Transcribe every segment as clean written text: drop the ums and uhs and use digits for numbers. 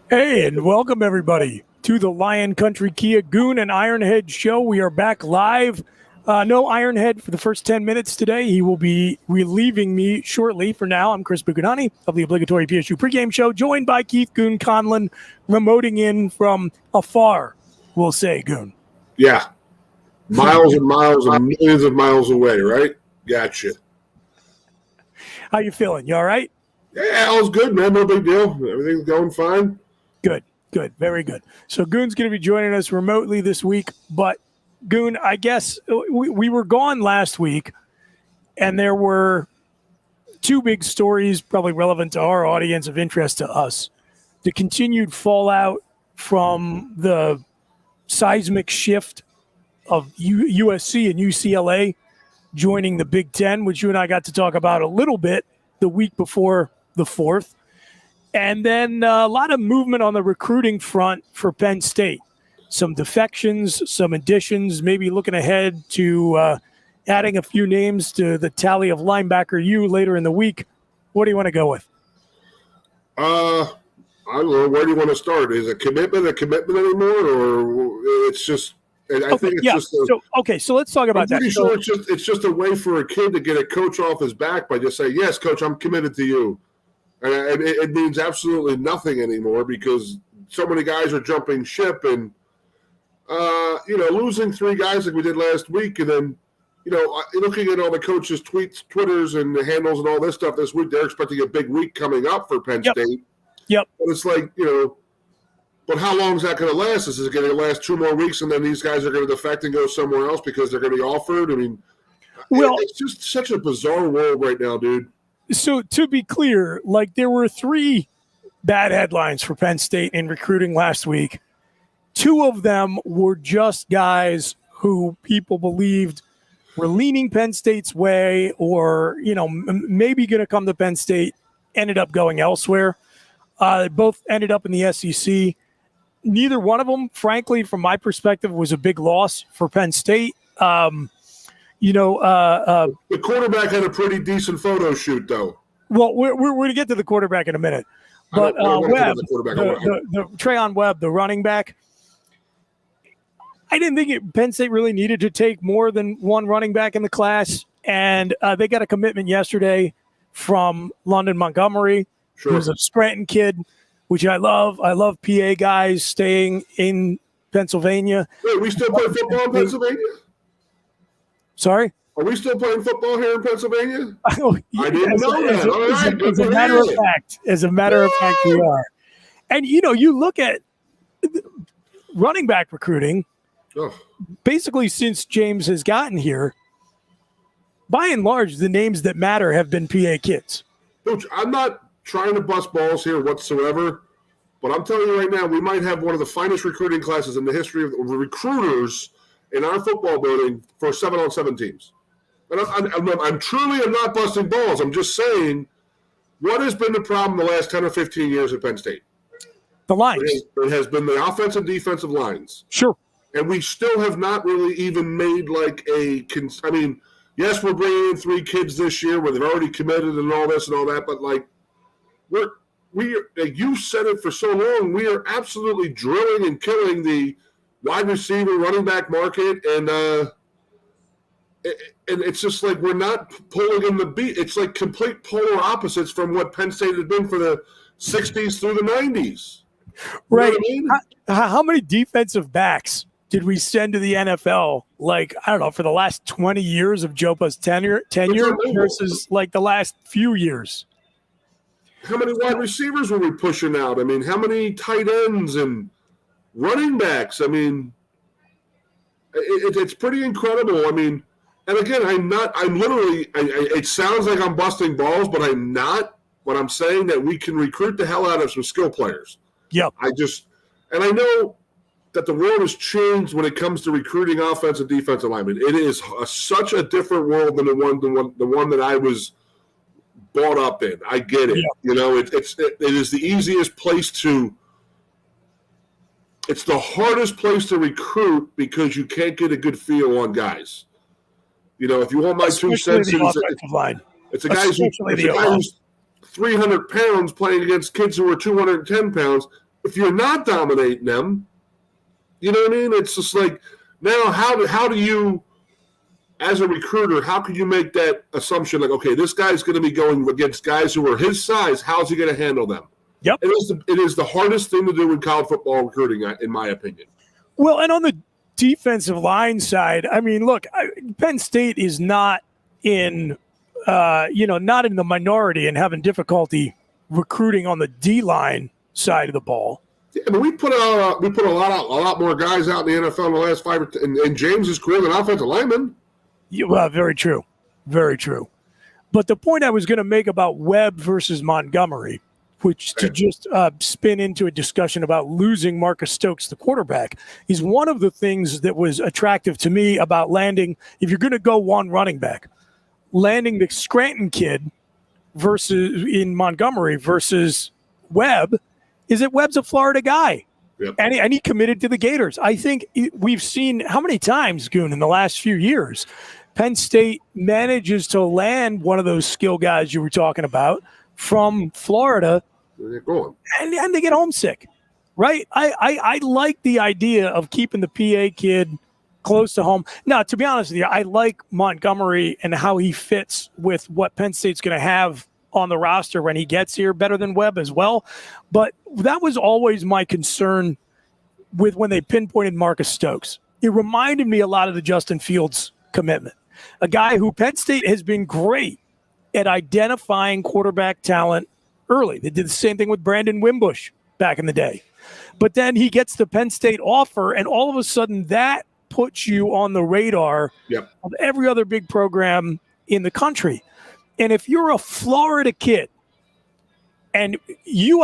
Hey, and welcome everybody to the Lion Country Kia Goon and Ironhead show. We are back live. No Ironhead for the first 10 minutes today. He will be relieving me shortly. For now, I'm Chris Bucanani of the obligatory PSU pregame show, joined by Keith Goon Conlon, remoting in from afar, we'll say, Goon. Yeah. Miles and miles and millions of miles away, right? Gotcha. How you feeling? You all right? Yeah, all's good, man. No big deal. Everything's going fine. Good. Very good. So Goon's going to be joining us remotely this week. But, Goon, I guess we were gone last week, and there were two big stories probably relevant to our audience, of interest to us. The continued fallout from the seismic shift of USC and UCLA joining the Big Ten, which you and I got to talk about a little bit the week before the 4th. And then a lot of movement on the recruiting front for Penn State. Some defections, some additions, maybe looking ahead to adding a few names to the tally of linebacker U later in the week. What do you want to go with? I don't know. Where do you want to start? Is a commitment anymore, or it's just? I think it's just. So let's talk about that. I'm pretty sure it's just a way for a kid to get a coach off his back by just saying, "Yes, coach, I'm committed to you." And it means absolutely nothing anymore because so many guys are jumping ship and, losing 3 guys like we did last week. And then, looking at all the coaches' tweets, Twitters, and the handles and all this stuff this week, they're expecting a big week coming up for Penn State. Yep. But it's like, but how long is that going to last? Is it going to last 2 more weeks and then these guys are going to defect and go somewhere else because they're going to be offered? I mean, it's just such a bizarre world right now, dude. So to be clear, there were 3 bad headlines for Penn State in recruiting last week. 2 of them were just guys who people believed were leaning Penn State's way or, maybe going to come to Penn State, ended up going elsewhere. They both ended up in the SEC. Neither one of them, frankly, from my perspective, was a big loss for Penn State. The quarterback had a pretty decent photo shoot, though. Well, we're going to get to the quarterback in a minute. But Webb, the Trayon Webb, the running back, I didn't think Penn State really needed to take more than one running back in the class. And they got a commitment yesterday from London Montgomery, who's a Scranton kid, which I love. I love PA guys staying in Pennsylvania. Wait, we still play football in Pennsylvania? Sorry? Are we still playing football here in Pennsylvania? I didn't know that. As a matter of fact, we are. And, you look at running back recruiting, basically since James has gotten here, by and large, the names that matter have been PA kids. Coach, I'm not trying to bust balls here whatsoever, but I'm telling you right now, we might have one of the finest recruiting classes in the history of recruiters in our football building for 7-on-7 teams. And I'm truly not busting balls. I'm just saying, what has been the problem the last 10 or 15 years at Penn State? The lines. It has been the offensive and defensive lines. Sure. And we still have not really even made yes, we're bringing in 3 kids this year where they've already committed and all this and all that, but you've said it for so long, we are absolutely drilling and killing the wide receiver, running back market, and it's just like we're not pulling in the beat. It's like complete polar opposites from what Penn State had been for the 60s through the 90s. Right. You know what I mean? How many defensive backs did we send to the NFL, for the last 20 years of Jopa's tenure versus the last few years? How many wide receivers were we pushing out? I mean, how many tight ends and running backs? I mean, it's pretty incredible. I mean, and again, it sounds like I'm busting balls, but I'm not. But I'm saying that we can recruit the hell out of some skill players. Yep. I know that the world has changed when it comes to recruiting offensive and defensive linemen. It is such a different world than the one that I was brought up in. I get it. Yep. It is the easiest place to. It's the hardest place to recruit because you can't get a good feel on guys. If you want my 2 cents, it's a guy who's 300 pounds playing against kids who are 210 pounds. if you're not dominating them, you know what I mean? It's just like, now how do you, as a recruiter, how can you make that assumption like, okay, this guy's going to be going against guys who are his size. How's he going to handle them? Yep. It is the hardest thing to do in college football recruiting, in my opinion. Well, and on the defensive line side, I mean, look, Penn State is not in, not in the minority and having difficulty recruiting on the D-line side of the ball. Yeah, but we put a lot more guys out in the NFL in the last 5 in James's career than offensive linemen. Yeah, well, very true. Very true. But the point I was going to make about Webb versus Montgomery, which to just spin into a discussion about losing Marcus Stokes, the quarterback, is one of the things that was attractive to me about landing, if you're going to go one running back, landing the Scranton kid versus in Montgomery versus Webb, is that Webb's a Florida guy. Yep. And he committed to the Gators. I think we've seen how many times, Goon, in the last few years, Penn State manages to land one of those skill guys you were talking about from Florida, and they get homesick, right? I like the idea of keeping the PA kid close to home. Now, to be honest with you, I like Montgomery and how he fits with what Penn State's going to have on the roster when he gets here, better than Webb as well. But that was always my concern with when they pinpointed Marcus Stokes. It reminded me a lot of the Justin Fields commitment, a guy who Penn State has been great at identifying quarterback talent early. They did the same thing with Brandon Wimbush back in the day. But then he gets the Penn State offer, and all of a sudden that puts you on the radar of every other big program in the country. And if you're a Florida kid and you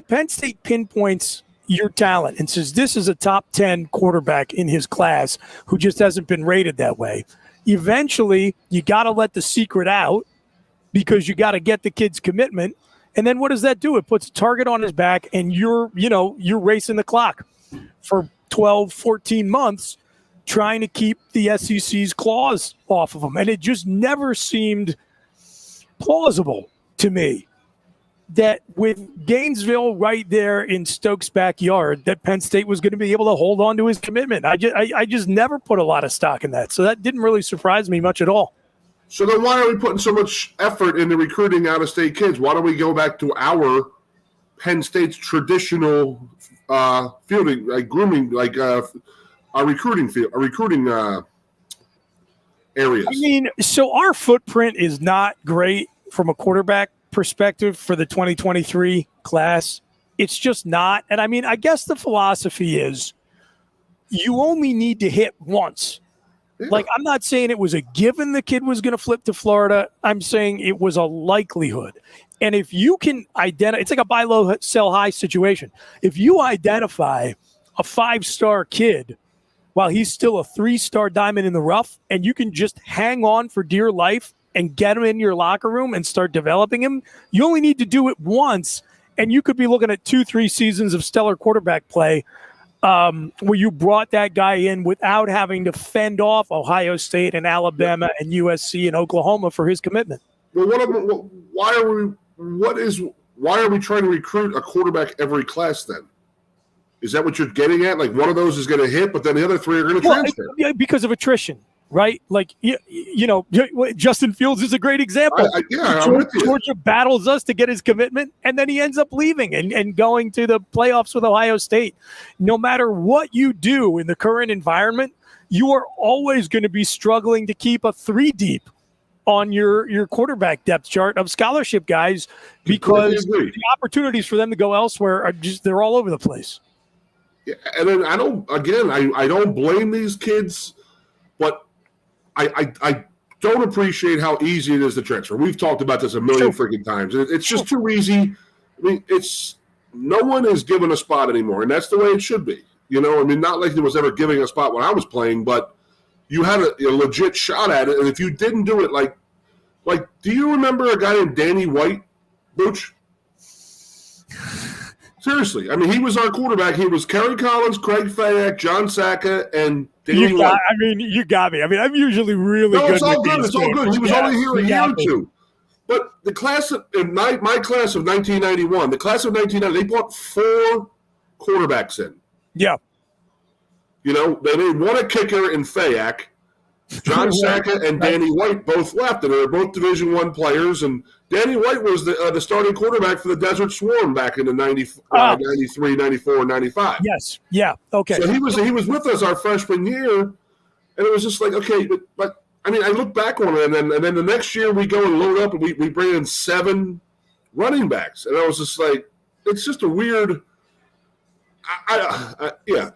Penn State pinpoints your talent and says this is a top 10 quarterback in his class who just hasn't been rated that way, eventually you got to let the secret out because you got to get the kid's commitment. And then what does that do? It puts a target on his back and you're racing the clock for 12, 14 months trying to keep the SEC's claws off of him. And it just never seemed plausible to me that with Gainesville right there in Stokes' backyard, that Penn State was going to be able to hold on to his commitment. I just never put a lot of stock in that. So that didn't really surprise me much at all. So then why are we putting so much effort into recruiting out-of-state kids? Why don't we go back to our Penn State's traditional fielding, like grooming, like our recruiting field, our recruiting areas? I mean, so our footprint is not great from a quarterback perspective for the 2023 class. It's just not. And I mean, I guess the philosophy is you only need to hit once. Yeah. Like, I'm not saying it was a given the kid was going to flip to Florida. I'm saying it was a likelihood. And if you can identify, it's like a buy low, sell high situation. If you identify a 5-star kid while he's still a 3-star diamond in the rough, and you can just hang on for dear life and get him in your locker room and start developing him, you only need to do it once, and you could be looking at 2-3 seasons of stellar quarterback play where you brought that guy in without having to fend off Ohio State and Alabama and USC and Oklahoma for his commitment. Well, why are we trying to recruit a quarterback every class then? Is that what you're getting at? Like one of those is going to hit, but then the other 3 are going to transfer? Yeah, because of attrition, right? Like, Justin Fields is a great example. Georgia battles us to get his commitment, and then he ends up leaving and going to the playoffs with Ohio State. No matter what you do in the current environment, you are always going to be struggling to keep a 3 deep on your quarterback depth chart of scholarship guys because the opportunities for them to go elsewhere are they're all over the place. Yeah, and then I don't blame these kids, but I don't appreciate how easy it is to transfer. We've talked about this a million freaking times. It's just too easy. I mean, no one is given a spot anymore, and that's the way it should be. I mean, not like there was ever giving a spot when I was playing, but you had a legit shot at it, and if you didn't do it, like, do you remember a guy named Danny White, Booch? Seriously, I mean, he was our quarterback. He was Kerry Collins, Craig Fayak, John Saka, and Danny White. You got me. I mean, I'm usually really good. It's all good. It's all good. He was only here a year or two. But the class in my class of 1991, the class of 1990, they bought 4 quarterbacks in. Yeah. You know, they won a kicker in Fayak. John Saka and Danny White both left, and they were both Division I players. And Danny White was the starting quarterback for the Desert Swarm back in the 93, 94, 95. Yes. Yeah. Okay. So he was with us our freshman year, and it was just like, okay, but I mean, I look back on it, and then the next year we go and load up, and we bring in 7 running backs, and I was just like, it's just a weird.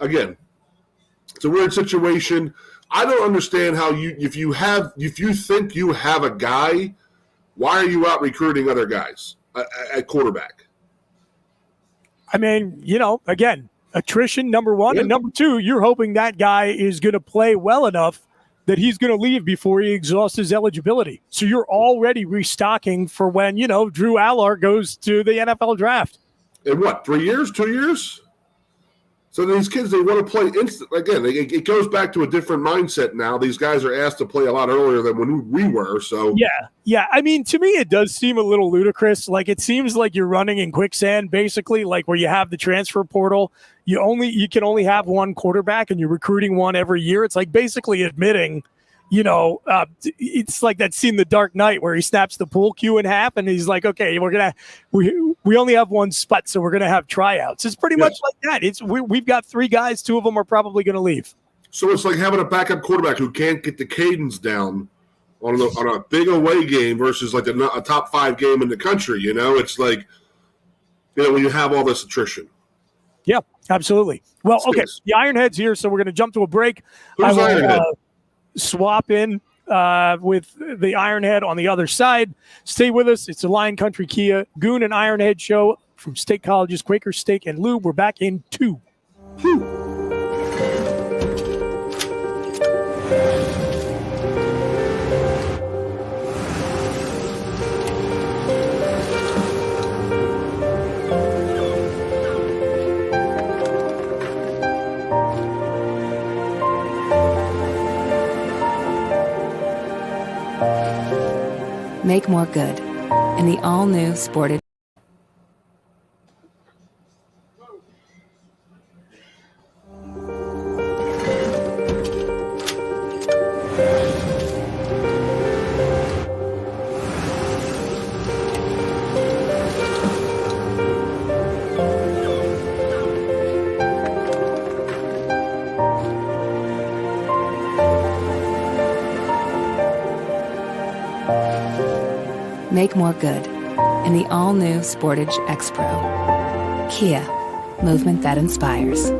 Again, it's a weird situation. I don't understand how if you think you have a guy, why are you out recruiting other guys at quarterback? I mean, again, attrition, number one. Yeah. And number two, you're hoping that guy is going to play well enough that he's going to leave before he exhausts his eligibility. So you're already restocking for when, Drew Allard goes to the NFL draft. In what, 3 years, 2 years? So these kids, they want to play instant. Again, it goes back to a different mindset now. These guys are asked to play a lot earlier than when we were. So yeah. I mean, to me, it does seem a little ludicrous. Like, it seems like you're running in quicksand, basically, like where you have the transfer portal. You can only have one quarterback, and you're recruiting one every year. It's like basically admitting, it's like that scene in The Dark Knight where he snaps the pool cue in half, and he's like, okay, we only have one spot, so we're gonna have tryouts. It's pretty much like that. We've got 3 guys, 2 of them are probably gonna leave. So it's like having a backup quarterback who can't get the cadence down on a big away game versus like a top 5 game in the country. It's like, when you have all this attrition. Yeah, absolutely. Well, okay, the Ironhead's here, so we're gonna jump to a break. Who's Ironhead? Swap in with the Ironhead on the other side. Stay with us. It's the Lion Country Kia Goon and Ironhead show from State College's Quaker Steak and Lube. We're back in 2. Make more good in the all-new Sportage. Make more good in the all-new Sportage X-Pro. Kia, movement that inspires.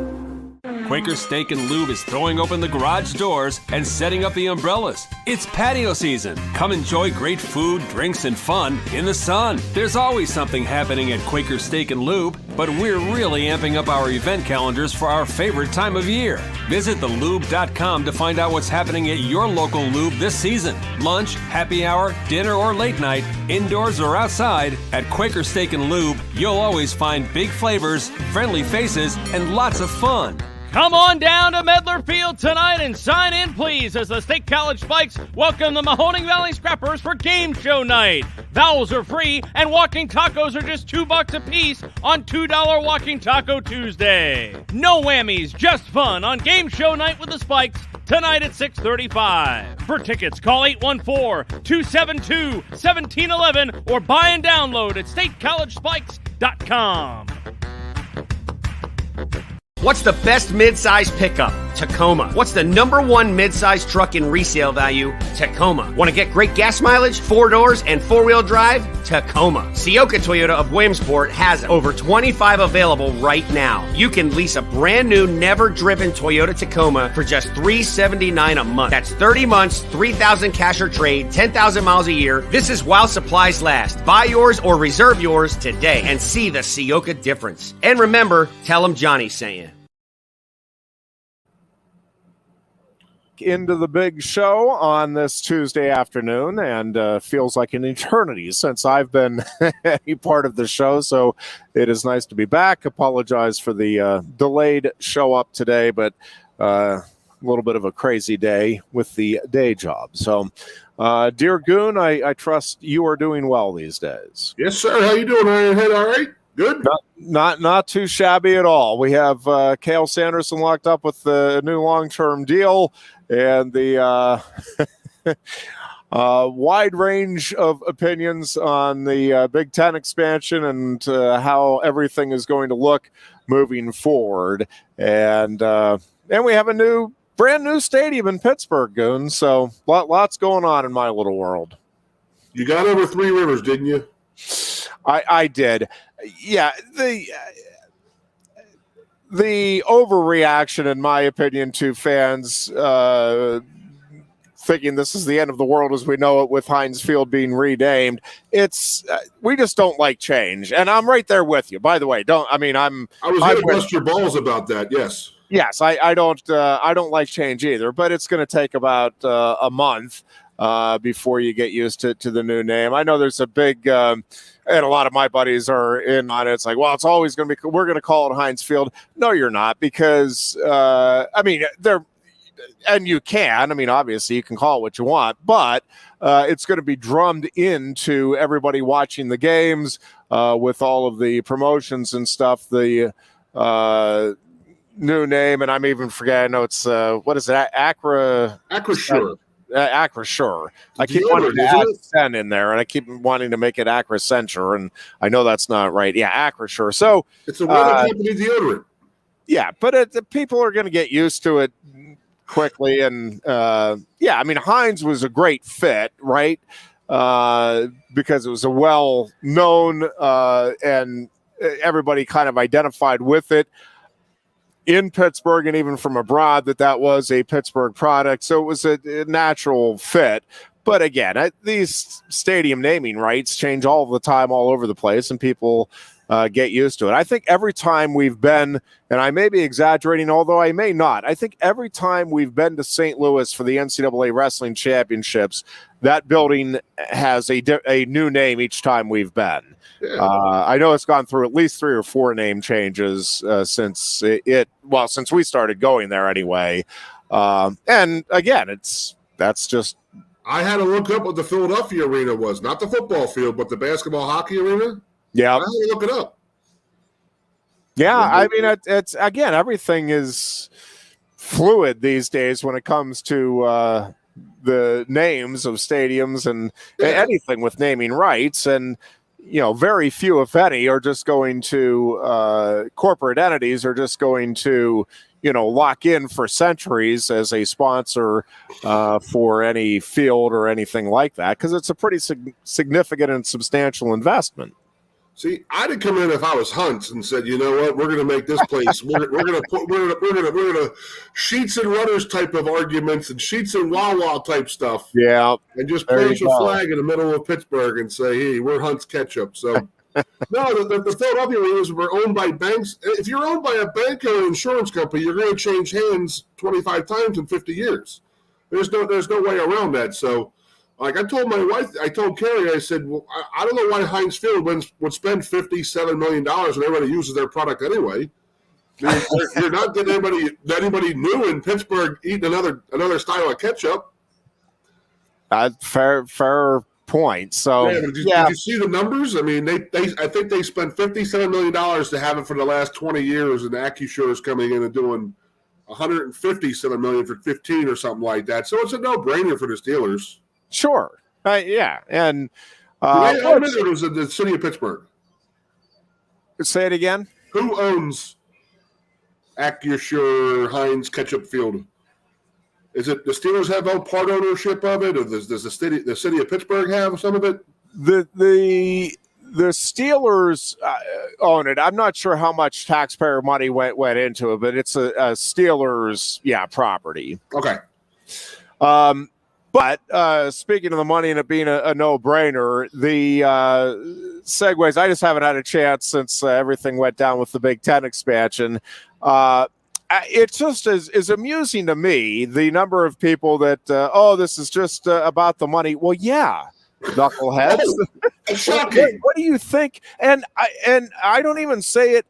Quaker Steak and Lube is throwing open the garage doors and setting up the umbrellas. It's patio season. Come enjoy great food, drinks, and fun in the sun. There's always something happening at Quaker Steak and Lube, but we're really amping up our event calendars for our favorite time of year. Visit thelube.com to find out what's happening at your local lube this season. Lunch, happy hour, dinner, or late night, indoors or outside, at Quaker Steak and Lube, you'll always find big flavors, friendly faces, and lots of fun. Come on down to Medlar Field tonight and sign in, please, as the State College Spikes welcome the Mahoning Valley Scrappers for game show night. Vowels are free, and walking tacos are just $2 a piece on $2 Walking Taco Tuesday. No whammies, just fun on game show night with the Spikes tonight at 6:35. For tickets, call 814-272-1711 or buy and download at statecollegespikes.com. What's the best mid-size pickup? Tacoma. What's the #1 mid-size truck in resale value? Tacoma. Want to get great gas mileage, 4 doors, and 4-wheel drive? Tacoma. Sioka Toyota of Williamsport has over 25 available right now. You can lease a brand new, never-driven Toyota Tacoma for just $379 a month. That's 30 months, 3,000 cash or trade, 10,000 miles a year. This is while supplies last. Buy yours or reserve yours today and see the Sioka difference. And remember, tell them Johnny sent you. Into the big show on this Tuesday afternoon, and feels like an eternity since I've been a part of the show, so it is nice to be back. Apologize for the delayed show up today, but a little bit of a crazy day with the day job. So dear Goon, I trust you are doing well these days. Yes, sir. How you doing, Ironhead? All right? Good. Not too shabby at all. We have Cale Sanderson locked up with the new long-term deal, and the wide range of opinions on the Big Ten expansion and how everything is going to look moving forward. And we have a brand new stadium in Pittsburgh, Goon. So lots going on in my little world. You got over Three Rivers, didn't you? I did. Yeah, the overreaction, in my opinion, to fans thinking this is the end of the world as we know it with Heinz Field being renamed. It's we just don't like change, and I'm right there with you. By the way, I was going to bust your balls about that. Yes. Yes, I don't like change either, but it's going to take about a month before you get used to the new name. I know there's a big, and a lot of my buddies are in on it. It's like, well, it's always going to be, we're going to call it Heinz Field. No, you're not, because, and you can, obviously you can call it what you want, but it's going to be drummed into everybody watching the games with all of the promotions and stuff. The new name, and I'm even forgetting. I know it's what is it? Acrisure. Acrisure. I keep wanting to add Penn in there, and I keep wanting to make it Acrisure, and I know that's not right. Yeah, Acrisure. So it's a weather company deodorant. Yeah, but people are going to get used to it quickly, and Heinz was a great fit, right? Because it was a well-known and everybody kind of identified with it in Pittsburgh, and even from abroad, that was a Pittsburgh product. So it was a natural fit. But again, these stadium naming rights change all the time, all over the place, and people get used to it. I think every time we've been, and I may be exaggerating, although I may not, I think every time we've been to St. Louis for the NCAA Wrestling Championships, that building has a new name each time we've been. Yeah. I know it's gone through at least 3 or 4 name changes since since we started going there anyway. And again, that's just. I had to look up what the Philadelphia arena was, not the football field, but the basketball hockey arena. Yeah, I had to look it up. Yeah, it's again, everything is fluid these days when it comes to the names of stadiums and anything with naming rights, and very few, if any, are just going to corporate entities are just going to lock in for centuries as a sponsor for any field or anything like that, because it's a pretty significant and substantial investment. See, I'd have come in if I was Hunt and said, you know what, we're going to make this place. we're going to sheets and runners type of arguments and sheets and Wawa type stuff. Yeah, and just plant a flag in the middle of Pittsburgh and say, hey, we're Hunt's Ketchup. So no, the Philadelphia arenas were owned by banks. If you're owned by a bank or an insurance company, you're going to change hands 25 times in 50 years. There's no way around that. So. Like I told my wife, I told Carrie, I said, well, I don't know why Heinz Field would spend $57 million when everybody uses their product anyway. You're not getting anybody new in Pittsburgh eating another style of ketchup. Fair point. So did you see the numbers? I mean, I think they spent $57 million to have it for the last 20 years, and Acrisure is coming in and doing $157 million for 15 or something like that. So it's a no-brainer for the Steelers. Sure. Yeah. And who owns it? Was in the city of Pittsburgh? Say it again. Who owns Acrisure Heinz Ketchup Field? Is it the Steelers have no part ownership of it, or does the city of Pittsburgh have some of it? The Steelers own it. I'm not sure how much taxpayer money went into it, but it's a Steelers property. Okay. But speaking of the money and it being a no-brainer, the segues, I just haven't had a chance since everything went down with the Big Ten expansion. It just is amusing to me, the number of people that, this is just about the money. Well, yeah, knuckleheads. Shocking. What do you think? And I don't even say it.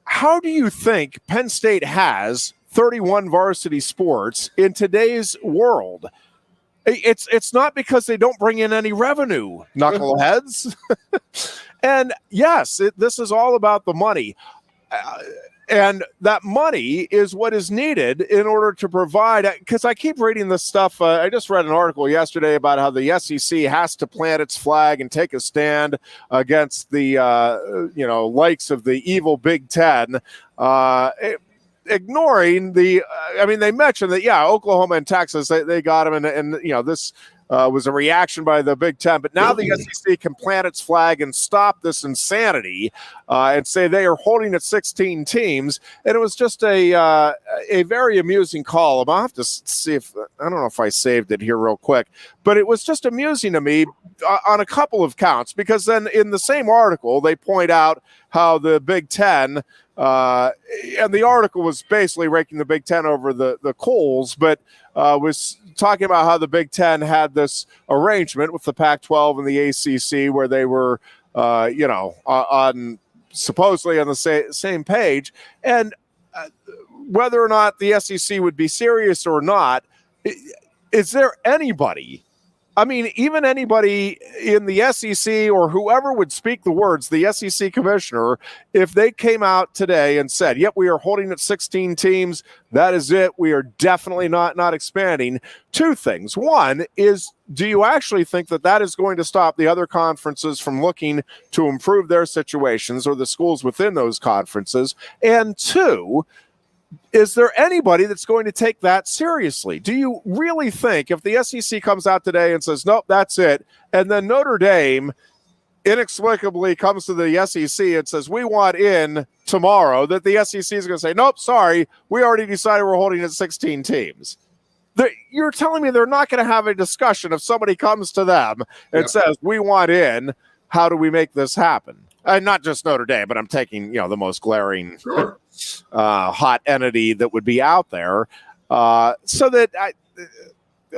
How do you think Penn State has 31 varsity sports in today's world? It's not because they don't bring in any revenue, knuckleheads. And yes, this is all about the money. And that money is what is needed in order to provide, because I keep reading this stuff. I just read an article yesterday about how the SEC has to plant its flag and take a stand against the, likes of the evil Big Ten, ignoring the, they mentioned that, Oklahoma and Texas, they got them. And this was a reaction by the Big Ten. But now the SEC can plant its flag and stop this insanity and say they are holding at 16 teams. And it was just a very amusing column. I'll have to see I don't know if I saved it here real quick, but it was just amusing to me on a couple of counts, because then in the same article, they point out how the Big Ten, and the article was basically raking the Big Ten over the coals, but was talking about how the Big Ten had this arrangement with the Pac-12 and the ACC where they were, on supposedly on the same page. And whether or not the SEC would be serious or not, is there anybody? Even anybody in the SEC or whoever would speak the words, the SEC commissioner, if they came out today and said, yep, we are holding at 16 teams, that is it, we are definitely not expanding. Two things. One is, do you actually think that is going to stop the other conferences from looking to improve their situations, or the schools within those conferences? And two, is there anybody that's going to take that seriously? Do you really think if the SEC comes out today and says, nope, that's it, and then Notre Dame inexplicably comes to the SEC and says, we want in tomorrow, that the SEC is going to say, nope, sorry, we already decided we're holding at 16 teams? You're telling me they're not going to have a discussion if somebody comes to them and says, we want in, how do we make this happen? And not just Notre Dame, but I'm taking, the most glaring hot entity that would be out there. So that,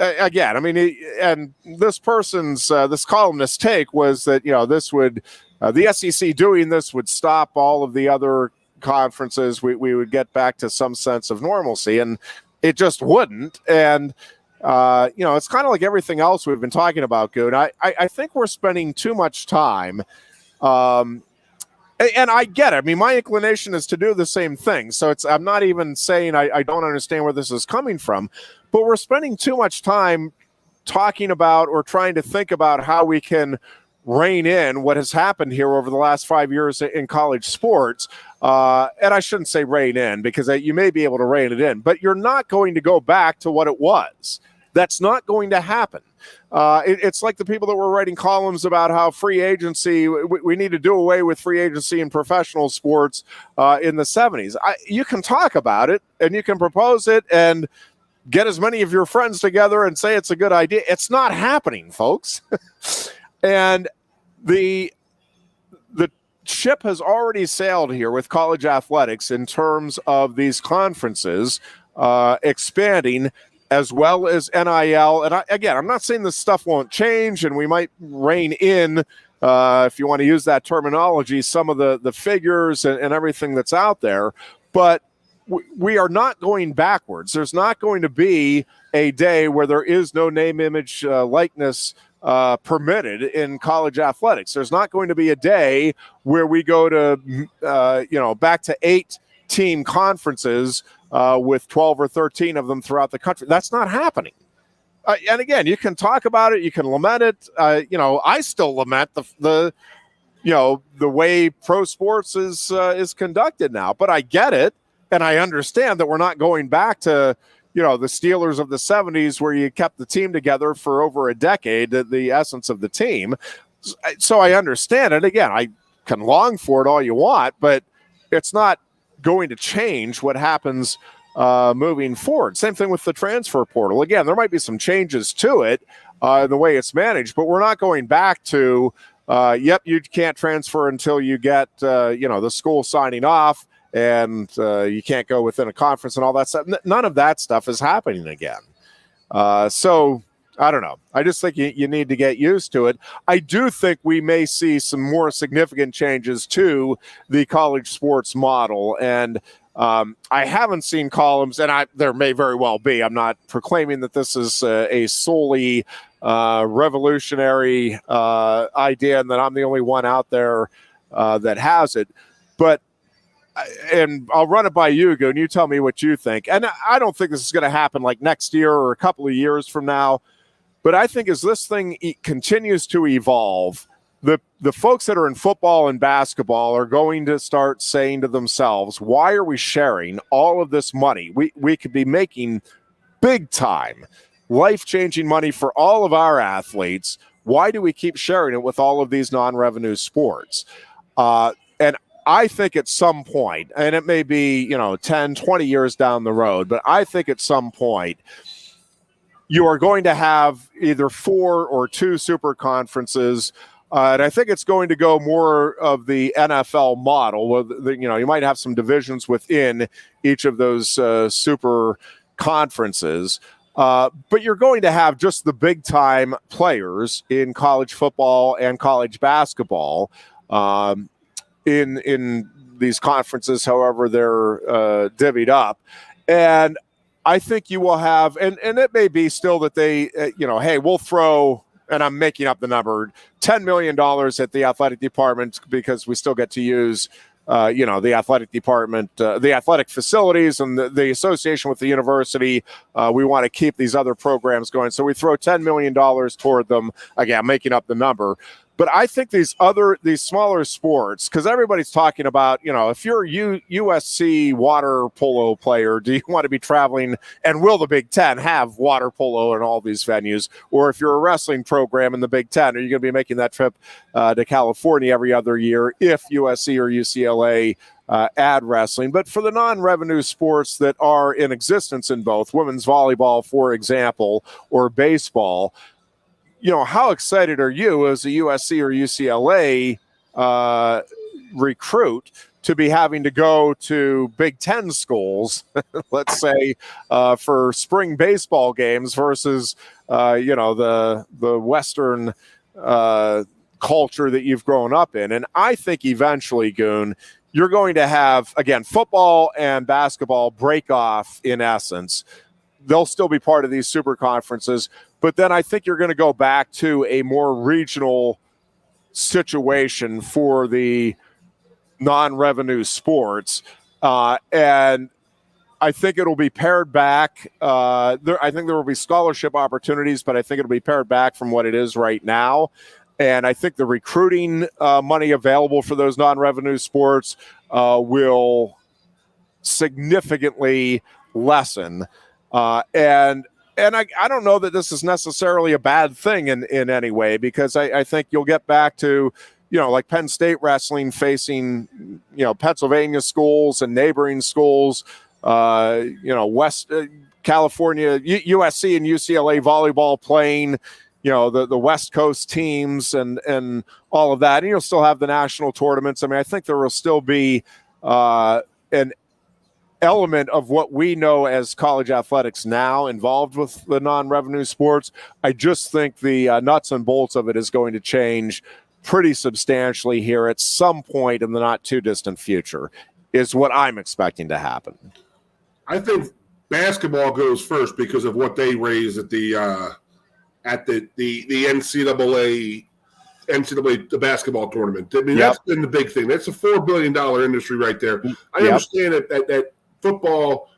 and this person's, this columnist's take was that, this would, the SEC doing this would stop all of the other conferences. We would get back to some sense of normalcy, and it just wouldn't. And, it's kind of like everything else we've been talking about, Goon. I think we're spending too much time. And I get it. My inclination is to do the same thing. So I'm not even saying I don't understand where this is coming from, but we're spending too much time talking about or trying to think about how we can rein in what has happened here over the last 5 years in college sports. And I shouldn't say rein in, because you may be able to rein it in, but you're not going to go back to what it was. That's not going to happen. It's like the people that were writing columns about how free agency, we need to do away with free agency in professional sports in the 70s. You can talk about it and you can propose it and get as many of your friends together and say it's a good idea. It's not happening, folks. And the ship has already sailed here with college athletics in terms of these conferences expanding, as well as NIL. And I'm not saying this stuff won't change, and we might rein in, if you want to use that terminology, some of the figures and everything that's out there. But we are not going backwards. There's not going to be a day where there is no name, image, likeness permitted in college athletics. There's not going to be a day where we go to, back to 8-team conferences with 12 or 13 of them throughout the country. That's not happening. And again, you can talk about it, you can lament it. I still lament the way pro sports is conducted now. But I get it, and I understand that we're not going back to the Steelers of the 70s, where you kept the team together for over a decade, the essence of the team. So I understand it. Again, I can long for it all you want, but it's not going to change what happens moving forward. Same thing with the transfer portal. Again, there might be some changes to it in the way it's managed, but we're not going back to, you can't transfer until you get, the school signing off, and you can't go within a conference and all that stuff. None of that stuff is happening again. So I don't know. I just think you need to get used to it. I do think we may see some more significant changes to the college sports model. And I haven't seen columns, and there may very well be. I'm not proclaiming that this is a solely revolutionary idea and that I'm the only one out there that has it. But and I'll run it by you, Goon. You tell me what you think. And I don't think this is going to happen like next year or a couple of years from now. But I think as this thing continues to evolve, the folks that are in football and basketball are going to start saying to themselves, why are we sharing all of this money? We could be making big time, life-changing money for all of our athletes. Why do we keep sharing it with all of these non-revenue sports? And I think at some point, and it may be, 10, 20 years down the road, but I think at some point you are going to have either 4 or 2 super conferences. And I think it's going to go more of the NFL model. You might have some divisions within each of those super conferences. But you're going to have just the big-time players in college football and college basketball in these conferences, however they're divvied up. And I think you will have, and it may be still that they, hey, we'll throw, and I'm making up the number, $10 million at the athletic department because we still get to use, the athletic department, the athletic facilities and the association with the university. We want to keep these other programs going. So we throw $10 million toward them. Again, I'm making up the number. But I think these smaller sports, because everybody's talking about, if you're a USC water polo player, do you want to be traveling, and will the Big Ten have water polo in all these venues? Or if you're a wrestling program in the Big Ten, are you going to be making that trip to California every other year if USC or UCLA add wrestling? But for the non-revenue sports that are in existence in both, women's volleyball, for example, or baseball, how excited are you as a USC or UCLA recruit to be having to go to Big Ten schools, let's say, for spring baseball games versus, the Western culture that you've grown up in? And I think eventually, Goon, you're going to have, again, football and basketball break off in essence. They'll still be part of these super conferences, but then I think you're going to go back to a more regional situation for the non-revenue sports. And I think it'll be pared back. I think there will be scholarship opportunities, but I think it'll be pared back from what it is right now. And I think the recruiting money available for those non-revenue sports will significantly lessen. And I don't know that this is necessarily a bad thing in any way, because I think you'll get back to, like Penn State wrestling facing, Pennsylvania schools and neighboring schools, West California, USC and UCLA volleyball playing, the West Coast teams and all of that. And you'll still have the national tournaments. I mean, I think there will still be an element of what we know as college athletics now involved with the non-revenue sports. I just think the nuts and bolts of it is going to change pretty substantially here at some point in the not too distant future, is what I'm expecting to happen. I think basketball goes first because of what they raise at the NCAA, the basketball tournament. I mean, That's been the big thing. That's a $4 billion industry right there. I understand that football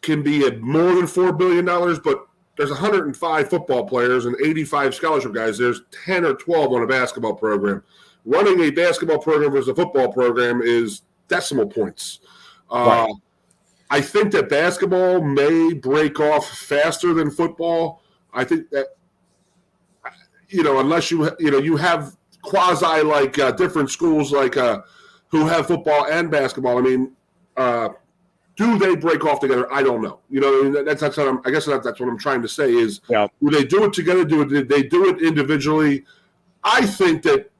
can be at more than $4 billion, but there's 105 football players and 85 scholarship guys. There's 10 or 12 on a basketball program. Running a basketball program versus a football program is decimal points. Right. I think that basketball may break off faster than football. I think that, unless you have quasi like different schools like who have football and basketball. I mean, do they break off together? I don't know. That's what I'm trying to say is, do they do it together? Do they do it individually? I think that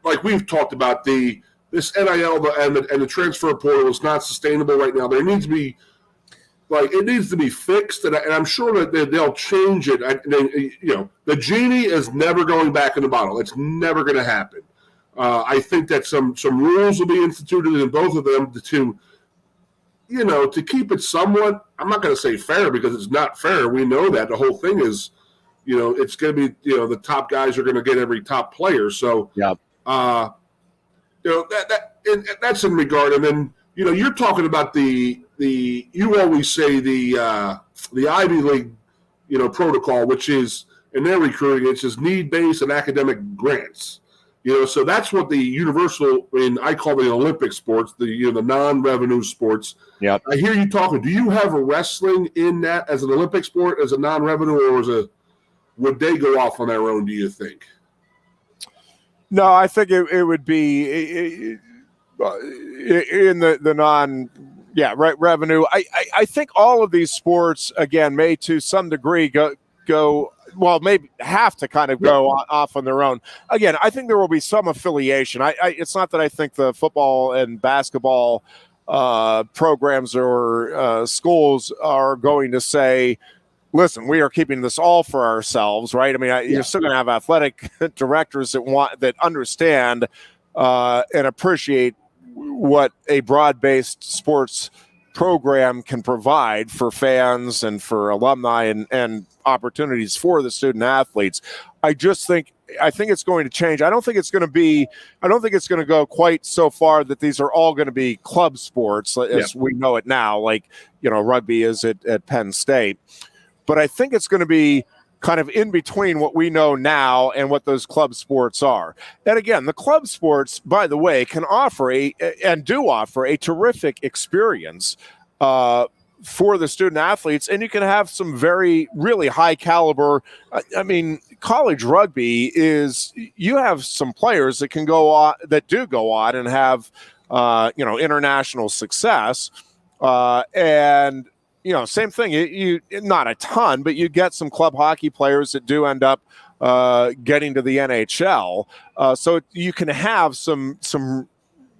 like we've talked about, this NIL and the transfer portal is not sustainable right now. There needs to be it needs to be fixed, and I'm sure that they'll change it. The genie is never going back in the bottle. It's never going to happen. I think that some rules will be instituted in both of them to to keep it somewhat, I'm not going to say fair because it's not fair. We know that the whole thing is, it's going to be, the top guys are going to get every top player. So, that's in regard. And then, you're talking about you always say the Ivy League, protocol, which is in their recruiting, it's just need-based and academic grants. So that's what the universal, and I call the Olympic sports, the non-revenue sports. Yep. I hear you talking. Do you have a wrestling in that as an Olympic sport, as a non-revenue, or would they go off on their own, do you think? No, I think it would be in the non revenue. I think all of these sports, again, may to some degree go well, maybe have to kind of go off on their own. Again, I think there will be some affiliation. It's not that I think the football and basketball programs or schools are going to say, listen, we are keeping this all for ourselves, right? I mean, you're still going to have athletic directors that understand and appreciate what a broad-based sports program can provide for fans and for alumni and opportunities for the student athletes. I think it's going to change. I don't think it's going to go quite so far that these are all going to be club sports as we know it now, like, rugby is at Penn State. But I think it's going to be kind of in between what we know now and what those club sports are. And again, the club sports, by the way, can offer and do offer a terrific experience for the student athletes, and you can have some really high caliber. I mean, college rugby you have some players that do go on and have, international success. And, same thing, you not a ton, but you get some club hockey players that do end up getting to the NHL. So you can have some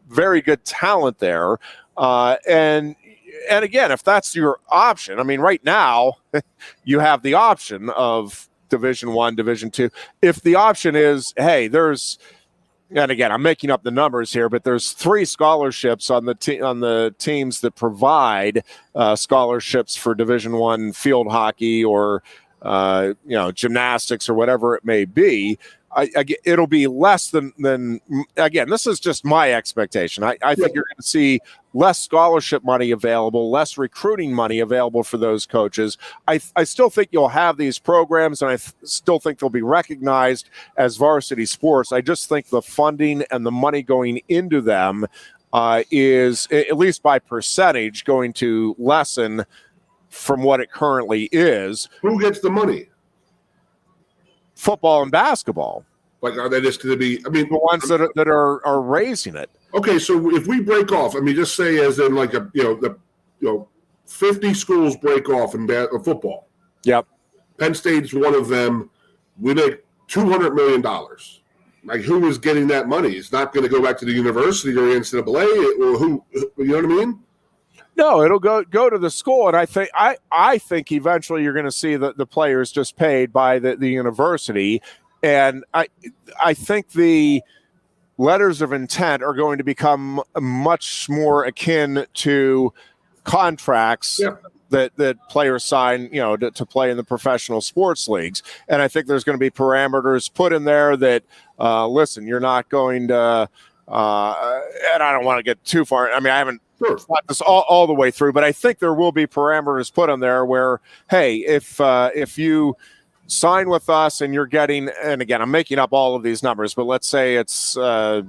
very good talent there. And again, if that's your option, I mean, right now you have the option of Division I, Division II. If the option is, hey, and again, I'm making up the numbers here, but there's 3 scholarships on the teams that provide scholarships for Division I field hockey or gymnastics or whatever it may be. It'll be less than again, this is just my expectation. I think you're going to see less scholarship money available, less recruiting money available for those coaches. I still think you'll have these programs, and I still think they'll be recognized as varsity sports. I just think the funding and the money going into them is, at least by percentage, going to lessen from what it currently is. Who gets the money? Football and basketball. Like, are they just going to be? I mean, the ones that are raising it. Okay, so if we break off, I mean, just say as in like 50 schools break off in football. Yep. Penn State's one of them. We make $200 million. Like, who is getting that money? It's not going to go back to the university or NCAA or who? You know what I mean? No, it'll go to the school, and I think eventually you're going to see the players just paid by the university, and I think the letters of intent are going to become much more akin to contracts that players sign, to play in the professional sports leagues, and I think there's going to be parameters put in there that listen, you're not going to, and I don't want to get too far. I mean, I haven't. Sure. Not this all the way through, but I think there will be parameters put on there where, hey, if you sign with us and you're getting, and again, I'm making up all of these numbers, but let's say it's, we're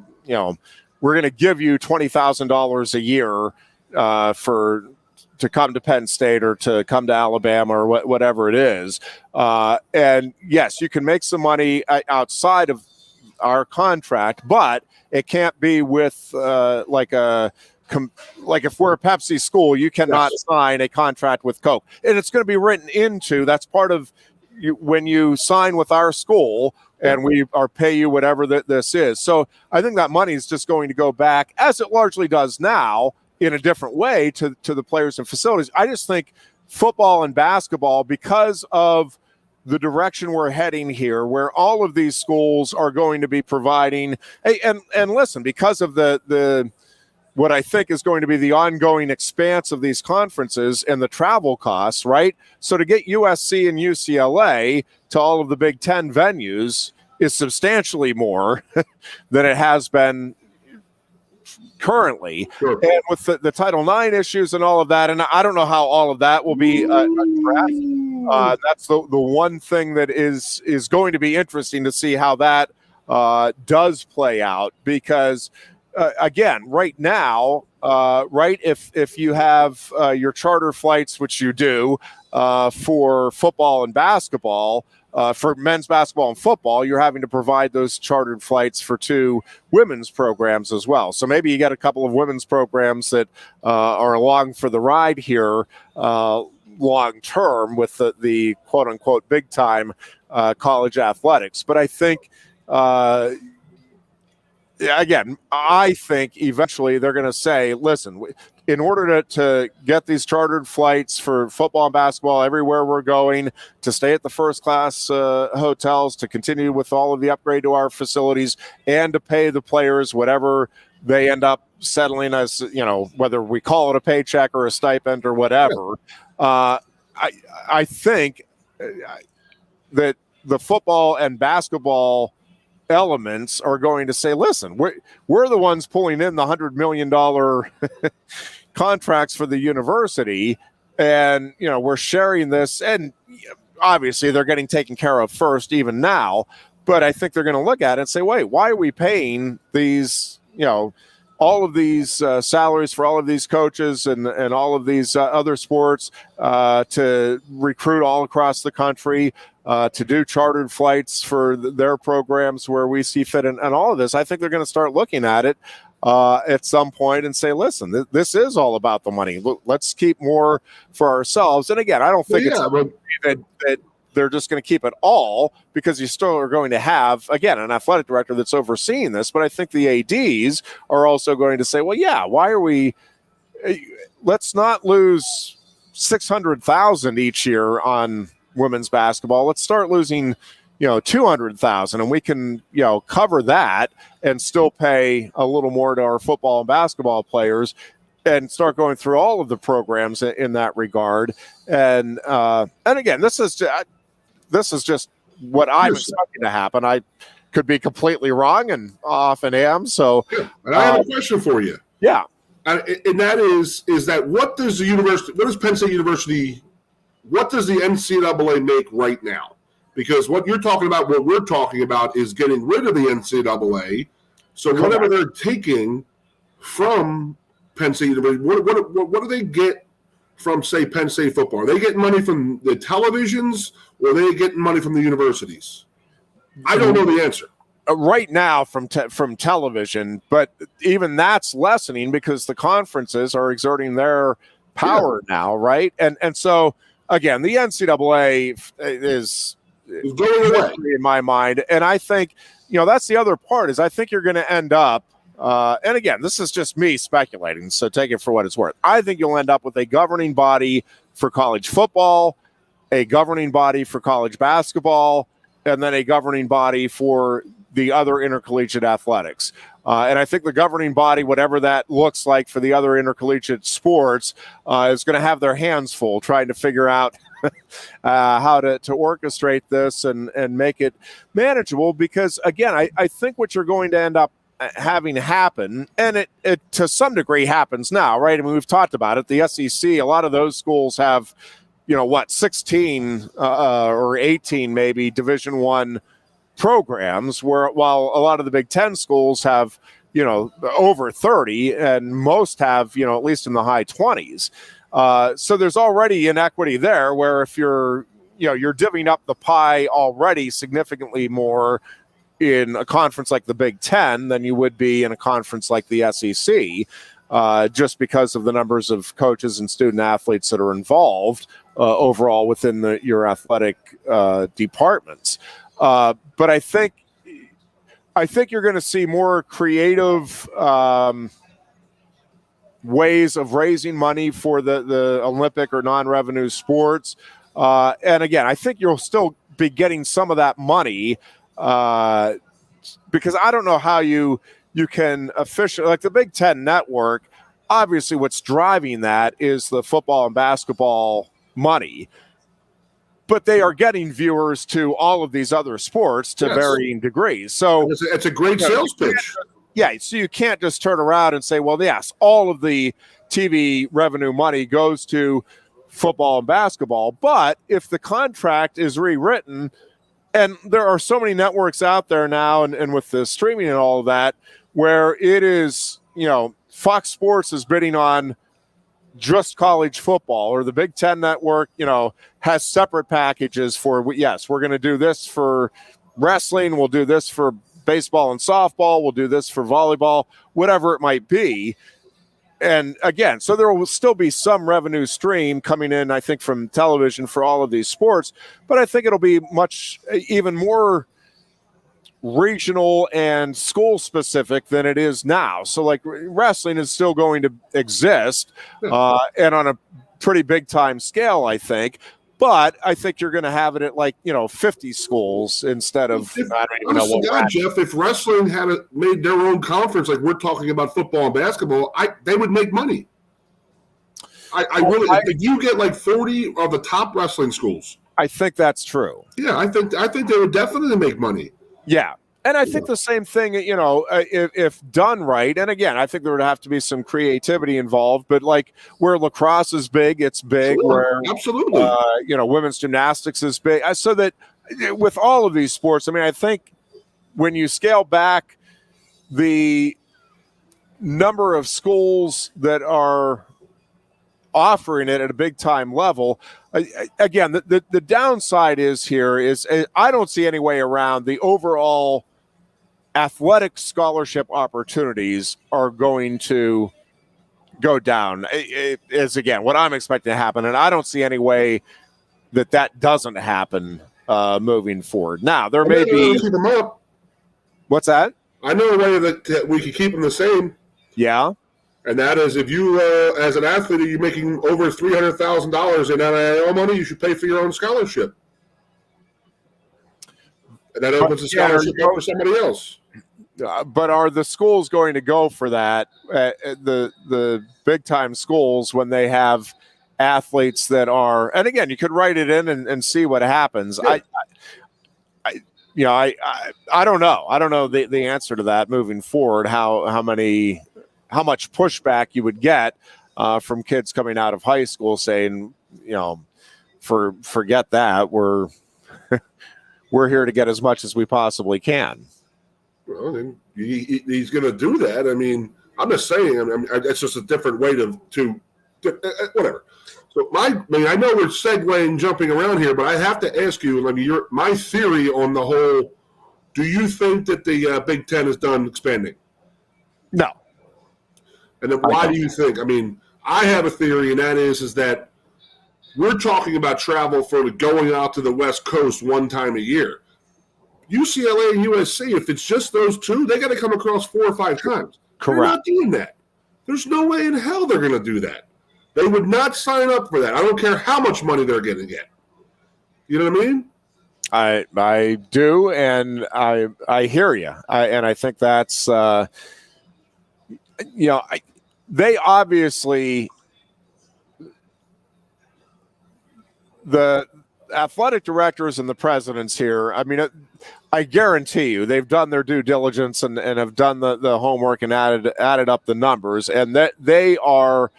going to give you $20,000 a year to come to Penn State or to come to Alabama or whatever it is. And yes, you can make some money outside of our contract, but it can't be with like if we're a Pepsi school, you cannot sign a contract with Coke. And it's going to be written into, that's part of when you sign with our school and we are pay you whatever this is. So I think that money is just going to go back, as it largely does now, in a different way to the players and facilities. I just think football and basketball, because of the direction we're heading here, where all of these schools are going to be providing, and listen, because of the what I think is going to be the ongoing expanse of these conferences and the travel costs, right? So to get USC and UCLA to all of the Big Ten venues is substantially more than it has been currently. Sure. And with the Title IX issues and all of that, and I don't know how all of that will be addressed. That's the one thing that is going to be interesting to see how that does play out, because again, right now, right, if you have your charter flights, which you do for football and basketball, for men's basketball and football, you're having to provide those chartered flights for 2 women's programs as well. So maybe you got a couple of women's programs that are along for the ride here long term with the quote unquote big time college athletics. But I think, again, I think eventually they're going to say, listen, in order to get these chartered flights for football and basketball everywhere we're going, to stay at the first class hotels, to continue with all of the upgrade to our facilities, and to pay the players whatever they end up settling as, whether we call it a paycheck or a stipend or whatever. I think that the football and basketball elements are going to say, listen, we're the ones pulling in the $100 million contracts for the university, and we're sharing this, and obviously they're getting taken care of first even now, but I think they're going to look at it and say, wait, why are we paying these all of these salaries for all of these coaches and all of these other sports to recruit all across the country, to do chartered flights for their programs where we see fit, and all of this. I think they're going to start looking at it at some point and say, listen, this is all about the money. Let's keep more for ourselves. And again, I don't think that they're just going to keep it all, because you still are going to have, again, an athletic director that's overseeing this. But I think the ADs are also going to say, well, yeah, why are we – let's not lose $600,000 each year on women's basketball. Let's start losing – $200,000, and we can, cover that and still pay a little more to our football and basketball players, and start going through all of the programs in that regard. And again, this is just what I'm expecting to happen. I could be completely wrong, and often am. So, and I have a question for you. Yeah, and that is that what does Penn State University, what does the NCAA make right now? Because what we're talking about is getting rid of the NCAA. So whatever they're taking from Penn State University, what do they get from, say, Penn State football? Are they getting money from the televisions, or are they getting money from the universities? I don't know the answer. Right now from television, but even that's lessening because the conferences are exerting their power now, right? And so, again, the NCAA is going away in my mind. And I think, that's the other part, is I think you're going to end up, and again, this is just me speculating, so take it for what it's worth. I think you'll end up with a governing body for college football, a governing body for college basketball, and then a governing body for the other intercollegiate athletics. And I think the governing body, whatever that looks like for the other intercollegiate sports, is going to have their hands full trying to figure out how to orchestrate this and make it manageable. Because, again, I think what you're going to end up having happen, and it to some degree happens now, right? I mean, we've talked about it. The SEC, a lot of those schools have, 16 or 18 maybe Division I programs, while a lot of the Big Ten schools have, over 30, and most have, at least in the high 20s. So there's already inequity there, where if you're divvying up the pie already significantly more in a conference like the Big Ten than you would be in a conference like the SEC, just because of the numbers of coaches and student athletes that are involved overall within your athletic departments. But I think you're going to see more creative ways of raising money for the Olympic or non-revenue sports. And again, I think you'll still be getting some of that money because I don't know how you you can officially, like the Big Ten Network, obviously what's driving that is the football and basketball money. But they are getting viewers to all of these other sports to varying degrees. So it's a great sales pitch. Yeah, so you can't just turn around and say, well, yes, all of the TV revenue money goes to football and basketball. But if the contract is rewritten, and there are so many networks out there now, and with the streaming and all of that, where it is, Fox Sports is bidding on just college football, or the Big Ten Network, has separate packages for, yes, we're going to do this for wrestling, we'll do this for baseball and softball, we'll do this for volleyball, whatever it might be. And again, so there will still be some revenue stream coming in, I think, from television for all of these sports, but I think it'll be even more regional and school specific than it is now. So like wrestling is still going to exist and on a pretty big time scale, I think. But I think you're going to have it at 50 schools instead of, I don't even know what. God, Jeff, if wrestling had made their own conference like we're talking about football and basketball, they would make money. If you get 40 of the top wrestling schools. I think that's true. Yeah, I think they would definitely make money. Yeah. And I think the same thing, if done right, and again, I think there would have to be some creativity involved, but where lacrosse is big, it's big. Sure, absolutely. Women's gymnastics is big. So that with all of these sports, I think when you scale back the number of schools that are offering it at a big time level, again, the downside is I don't see any way around the overall athletic scholarship opportunities are going to go down is again what I'm expecting to happen, and I don't see any way that doesn't happen moving forward. Now there may be keep them up. What's that? I know a way that we can keep them the same. Yeah, and that is if you as an athlete you're making over $300,000 in NIL money, you should pay for your own scholarship, and that opens a scholarship up for somebody else. But are the schools going to go for that? The big time schools, when they have athletes that are, and again, you could write it in and see what happens. Yeah. I don't know. I don't know the answer to that moving forward. How much pushback you would get from kids coming out of high school saying, forget that. We're here to get as much as we possibly can. Well, then he's going to do that. I'm just saying. It's just a different way to whatever. So I know we're segueing, jumping around here, but I have to ask you. My theory on the whole. Do you think that the Big Ten is done expanding? No. And then why do you think? I have a theory, and that is that we're talking about travel for going out to the West Coast one time a year. UCLA and USC, if it's just those two, they got to come across 4 or 5 times. Correct. They're not doing that. There's no way in hell they're going to do that. They would not sign up for that. I don't care how much money they're going to get. You know what I mean? I do, and I hear you. And I think that's they obviously the athletic directors and the presidents here, I guarantee you they've done their due diligence and have done the homework and added up the numbers, and that they are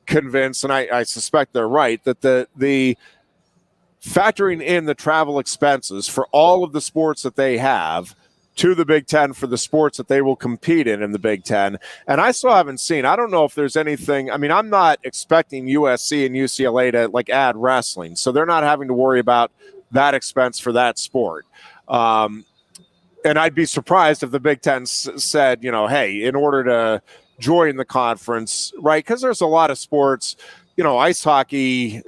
convinced, and I suspect they're right, that the factoring in the travel expenses for all of the sports that they have to the Big Ten for the sports that they will compete in the Big Ten. And I still haven't seen, I don't know if there's anything, I'm not expecting USC and UCLA to add wrestling. So they're not having to worry about that expense for that sport. And I'd be surprised if the Big Ten said, hey, in order to join the conference, right? Because there's a lot of sports, ice hockey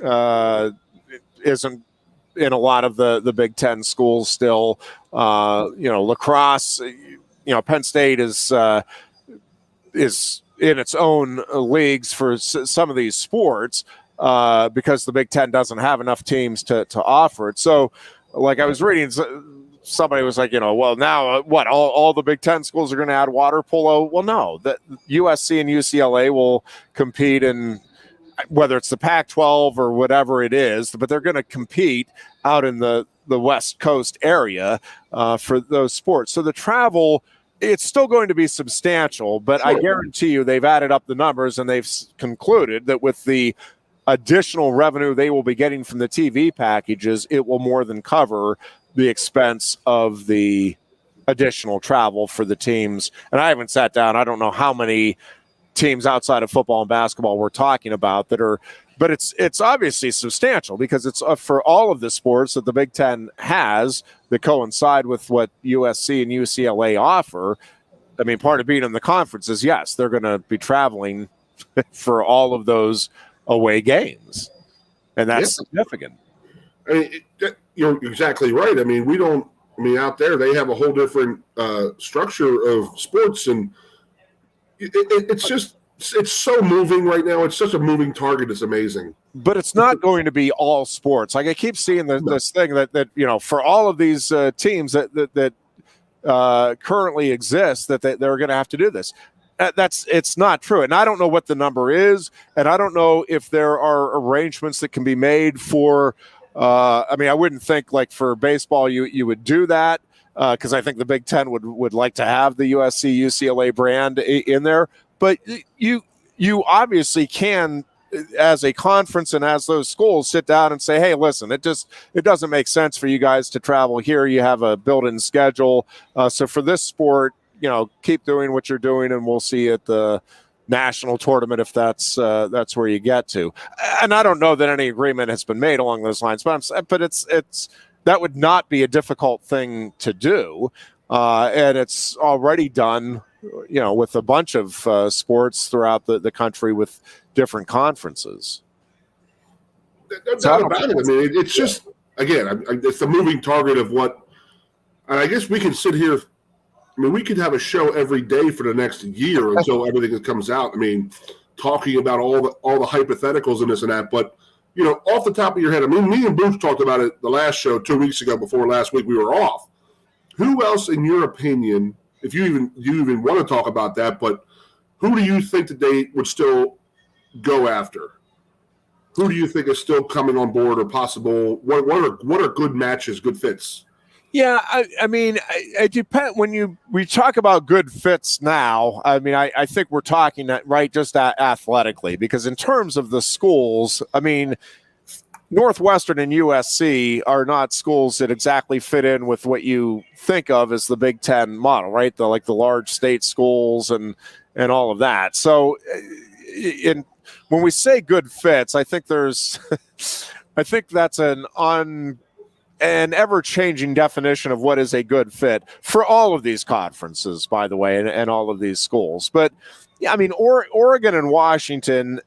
isn't in a lot of the Big Ten schools still. Lacrosse, Penn State is in its own leagues for some of these sports because the Big Ten doesn't have enough teams to offer it. So, I was reading somebody was like, well, now what? All the Big Ten schools are going to add water polo? Well, no. The USC and UCLA will compete in whether it's the Pac-12 or whatever it is, but they're going to compete out in the West Coast area for those sports. So the travel, it's still going to be substantial, but I guarantee you they've added up the numbers and they've concluded that with the additional revenue they will be getting from the TV packages, it will more than cover the expense of the additional travel for the teams. And I haven't sat down. I don't know how many teams outside of football and basketball we're talking about that are, but it's obviously substantial because it's for all of the sports that the Big Ten has that coincide with what USC and UCLA offer. I mean, part of being in the conference is, yes, they're going to be traveling for all of those away games, and that's significant. I mean, you're exactly right. I mean, out there they have a whole different structure of sports, and it's so moving right now. It's such a moving target. It's amazing. But it's not going to be all sports. Like I keep seeing this thing that for all of these teams that currently exist, that they're going to have to do this. It's not true. And I don't know what the number is, and I don't know if there are arrangements that can be made for. I wouldn't think like for baseball you would do that. Because I think the Big Ten would like to have the USC UCLA brand in there, but you obviously can, as a conference and as those schools, sit down and say, hey, listen, it doesn't make sense for you guys to travel here. You have a built-in schedule, so for this sport, keep doing what you're doing, and we'll see at the national tournament if that's where you get to. And I don't know that any agreement has been made along those lines, but it's. That would not be a difficult thing to do, and it's already done, with a bunch of sports throughout the country with different conferences. That's not about it. I mean, it's just, again, it's the moving target of what, and I guess we can sit here. I mean, we could have a show every day for the next year until everything comes out. I mean, talking about all the hypotheticals and this and that, but. Off the top of your head, I mean, me and Bruce talked about it the last show 2 weeks ago before last week we were off. Who else, in your opinion, if you even want to talk about that, but who do you think that they would still go after? Who do you think is still coming on board or possible? What are good matches, good fits? Yeah, I mean, it depends. When we talk about good fits now, I mean, I think we're talking that, right, just athletically, because in terms of the schools, I mean, Northwestern and USC are not schools that exactly fit in with what you think of as the Big Ten model, right? The large state schools and all of that. So, when we say good fits, I think I think that's an ever-changing definition of what is a good fit for all of these conferences, by the way, and all of these schools. But, yeah, I mean, Oregon and Washington,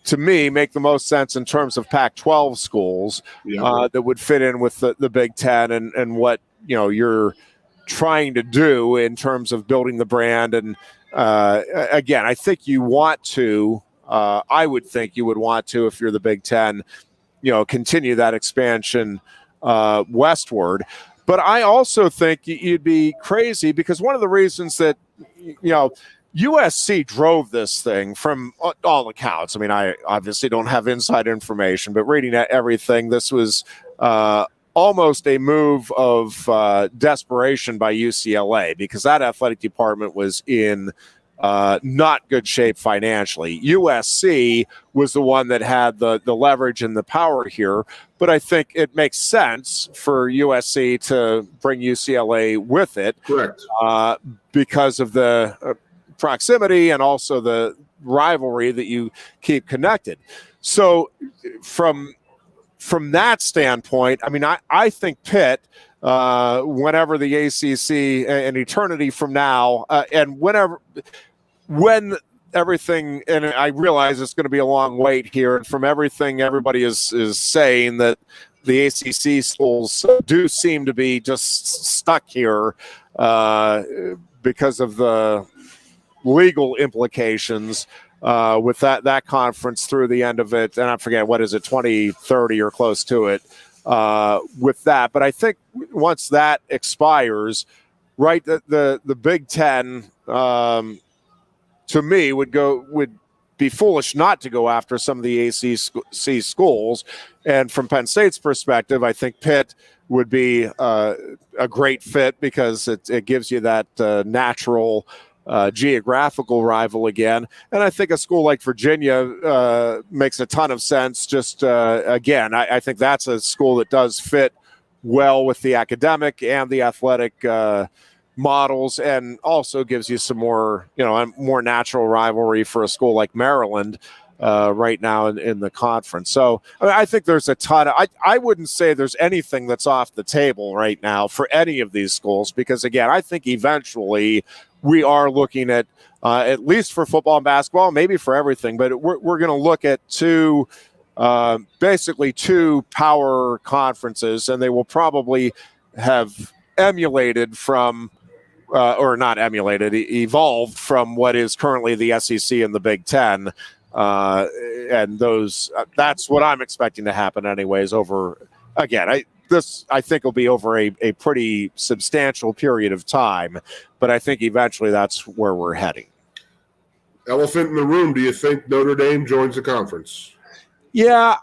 to me, make the most sense in terms of Pac-12 schools that would fit in with the Big Ten and what, you're trying to do in terms of building the brand. And, again, I think you want to I would think you would want to, if you're the Big Ten, continue that expansion westward. But I also think you'd be crazy because one of the reasons that, USC drove this thing from all accounts. I mean, I obviously don't have inside information, but reading everything, this was almost a move of desperation by UCLA because that athletic department was in not good shape financially. USC was the one that had the leverage and the power here, but I think it makes sense for USC to bring UCLA with it. Correct. Because of the proximity and also the rivalry that you keep connected. So from that standpoint, I mean, I think Pitt, whenever the ACC, an eternity from now, and when everything, and I realize it's going to be a long wait here, and from everything everybody is saying that the ACC schools do seem to be just stuck here because of the legal implications with that conference through the end of it, and I forget, what is it, 2030 or close to it. with that. But I think once that expires, right, the Big Ten, to me, would be foolish not to go after some of the ACC schools. And from Penn State's perspective, I think Pitt would be a great fit because it gives you that natural geographical rival again. And I think a school like Virginia makes a ton of sense. Just, again, I think that's a school that does fit well with the academic and the athletic models, and also gives you some more, a more natural rivalry for a school like Maryland right now in the conference. So I think there's a ton of, I wouldn't say there's anything that's off the table right now for any of these schools, because again, I think eventually we are looking at least for football and basketball, maybe for everything, but we're going to look at basically two power conferences, and they will probably have emulated from or not emulated, evolved from what is currently the SEC and the Big Ten. And those, that's what I'm expecting to happen anyways over, again, I think will be over a pretty substantial period of time, but I think eventually that's where we're heading. Elephant in the room, do you think Notre Dame joins the conference? Yeah,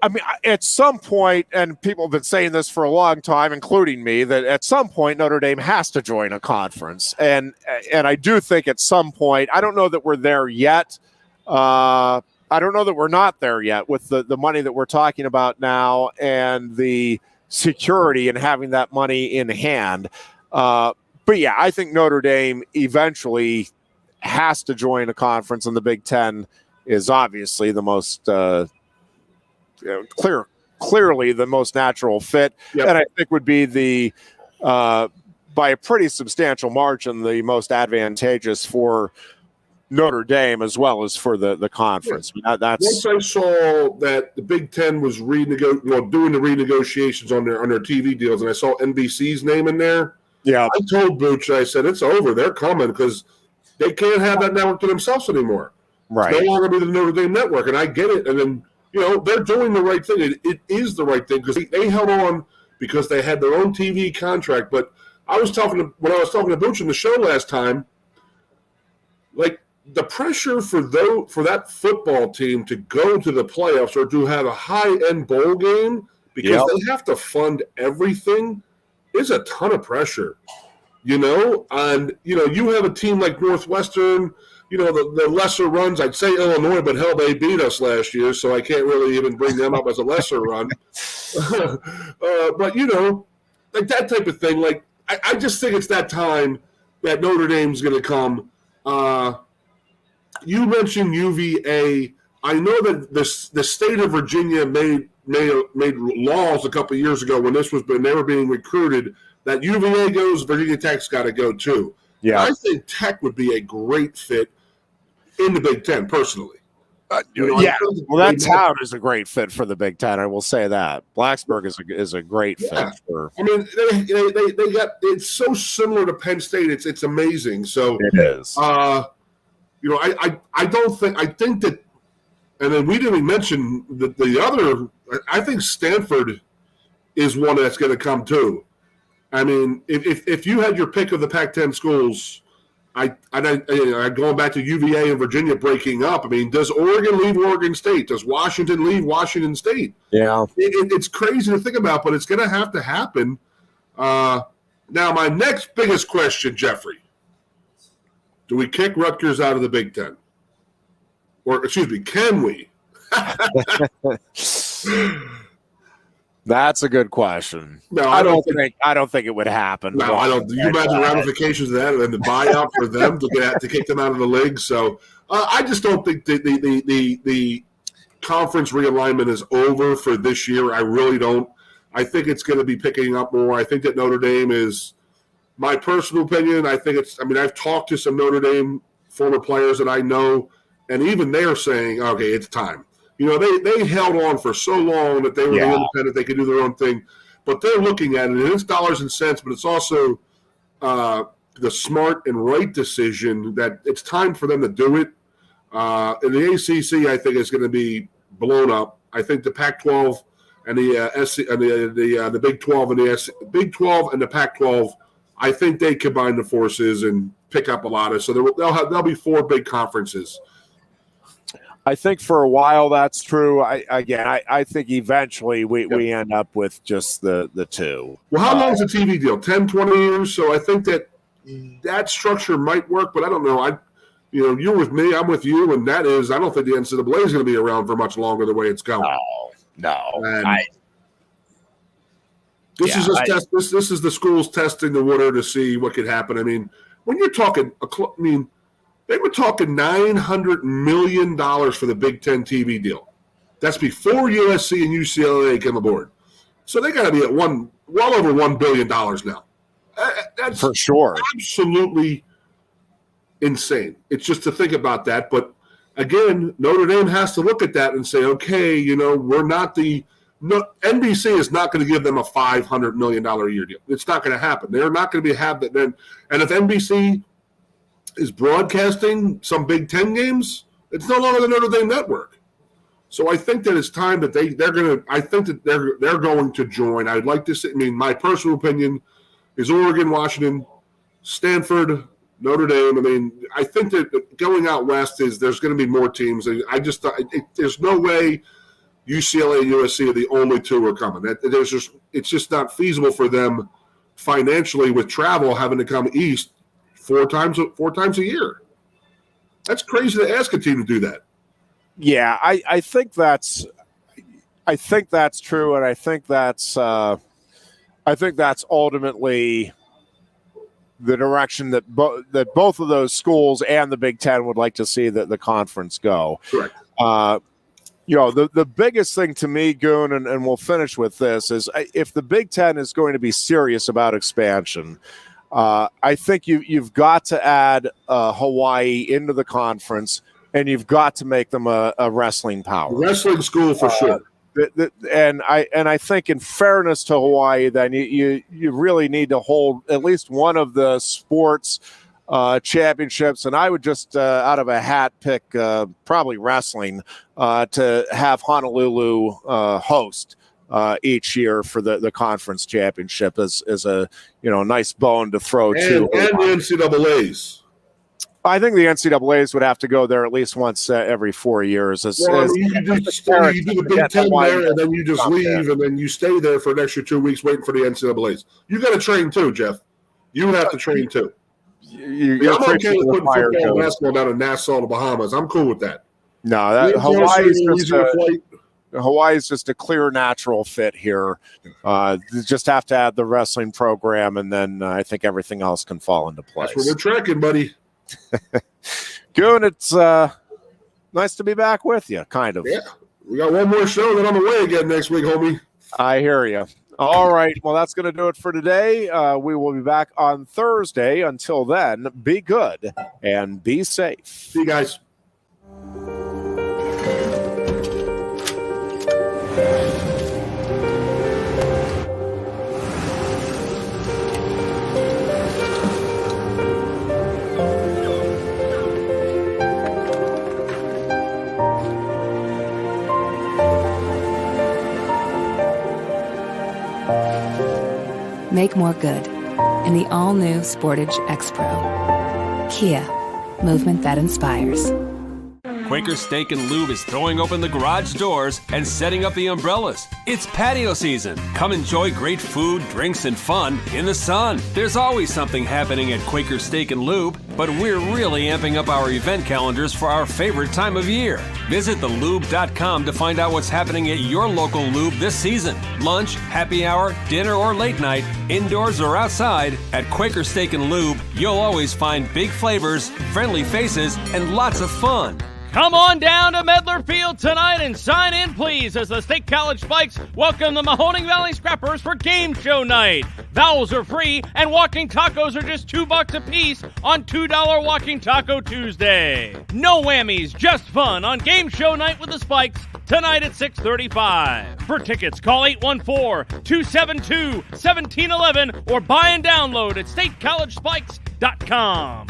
I mean, at some point, and people have been saying this for a long time, including me, that at some point Notre Dame has to join a conference. And I do think at some point, I don't know that we're there yet. I don't know that we're not there yet with the money that we're talking about now and the security and having that money in hand. But yeah, I think Notre Dame eventually has to join a conference, and the Big Ten is obviously the most clearly the most natural fit. Yep. And I think would be the by a pretty substantial margin the most advantageous for Notre Dame as well as for the conference. Yeah. Once I saw that the Big Ten was doing the renegotiations on their TV deals, and I saw NBC's name in there, I told Booch, I said, it's over. They're coming because they can't have that network to themselves anymore. Right. It's no longer be the Notre Dame network, and I get it. And then, they're doing the right thing. It is the right thing because they held on because they had their own TV contract. But when I was talking to Booch in the show last time, like the pressure for that football team to go to the playoffs or to have a high-end bowl game because they have to fund everything is a ton of pressure, And, you have a team like Northwestern, the lesser runs, I'd say Illinois, but hell, they beat us last year, so I can't really even bring them up as a lesser run. But, like that type of thing, like I just think it's that time that Notre Dame's going to come. You mentioned UVA. I know that the state of Virginia made laws a couple of years ago when they were being recruited that UVA goes, Virginia Tech's got to go too. Yeah, I think Tech would be a great fit in the Big Ten, personally. Well, that town is a great fit for the Big Ten. I will say that Blacksburg is a great fit for. I mean, they got it's so similar to Penn State. It's amazing. So it is. I think that, and then we didn't even mention the other. I think Stanford is one that's going to come too. I mean, if you had your pick of the Pac-10 schools, going back to UVA and Virginia breaking up. I mean, does Oregon leave Oregon State? Does Washington leave Washington State? Yeah, it's crazy to think about, but it's going to have to happen. Now, my next biggest question, Jeffrey: do we kick Rutgers out of the Big Ten? Or, excuse me, can we? That's a good question. No, I don't think it would happen. No, I don't. You imagine the ramifications of that and the buyout for them to kick them out of the league. So I just don't think the conference realignment is over for this year. I really don't. I think it's going to be picking up more. I think that Notre Dame is, my personal opinion, I've talked to some Notre Dame former players that I know, and even they're saying, okay, it's time. They held on for so long that they were independent, they could do their own thing. But they're looking at it, and it's dollars and cents, but it's also the smart and right decision that it's time for them to do it. And the ACC, I think, is going to be blown up. I think the Pac-12, and the SC, and the Big 12 and the Big 12 and the Pac-12, I think they combine the forces and pick up a lot of. So there'll be 4 big conferences. I think for a while that's true. I think eventually we end up with just the 2. Well, how long is the TV deal? 10, 20 years? So I think that structure might work, but I don't know. You're with me, I'm with you, and I don't think the NCAA is going to be around for much longer the way it's going. No. This is the schools testing the water to see what could happen. I mean, when you're talking, they were talking $900 million for the Big Ten TV deal. That's before USC and UCLA came aboard. So they got to be at well over $1 billion now. That's for sure. Absolutely insane. It's just to think about that. But again, Notre Dame has to look at that and say, okay, we're not NBC is not going to give them a $500 million a year deal. It's not going to happen. They're not going to have that then. And if NBC is broadcasting some Big Ten games, it's no longer the Notre Dame network. So I think that it's time that they're going to join. I'd like to see, my personal opinion is Oregon, Washington, Stanford, Notre Dame. I think that going out west there's going to be more teams. There's no way UCLA and USC are the only 2 who are coming. It's just not feasible for them financially with travel having to come east 4 times a year. That's crazy to ask a team to do that. Yeah, I think that's true, and I think that's ultimately the direction that both of those schools and the Big Ten would like to see the conference go. Correct. The biggest thing to me, Goon, and we'll finish with this, is if the Big Ten is going to be serious about expansion, I think you've got to add Hawaii into the conference, and you've got to make them a wrestling power. Wrestling school for sure. And I think, in fairness to Hawaii, then you really need to hold at least one of the sports championships, and I would just out of a hat pick probably wrestling to have Honolulu host each year for the conference championship as a nice bone to throw to. And the NCAA's. I think the NCAA's would have to go there at least once every 4 years. You do the Big Ten there, and then you just leave, and then you stay there for an extra 2 weeks waiting for the NCAA's. You got to train too, Jeff. You have to train too. I'm okay with putting football and basketball down in Nassau, the Bahamas. I'm cool with that. No, Hawaii's just a clear natural fit here. You just have to add the wrestling program, and then I think everything else can fall into place. That's what we're tracking, buddy. Goon, it's nice to be back with you, kind of. Yeah, we got one more show, then I'm away again next week, homie. I hear you. All right, well, that's going to do it for today. We will be back on Thursday. Until then, be good and be safe. See you guys. Make more good in the all-new Sportage X-Pro. Kia, movement that inspires. Quaker Steak and Lube is throwing open the garage doors and setting up the umbrellas. It's patio season. Come enjoy great food, drinks, and fun in the sun. There's always something happening at Quaker Steak and Lube, but we're really amping up our event calendars for our favorite time of year. Visit thelube.com to find out what's happening at your local lube this season. Lunch, happy hour, dinner, or late night, indoors or outside, at Quaker Steak and Lube, you'll always find big flavors, friendly faces, and lots of fun. Come on down to Medlar Field tonight and sign in, please, as the State College Spikes welcome the Mahoning Valley Scrappers for Game Show Night. Vowels are free, and walking tacos are just $2 a piece on $2 Walking Taco Tuesday. No whammies, just fun on Game Show Night with the Spikes tonight at 6:35. For tickets, call 814-272-1711 or buy and download at statecollegespikes.com.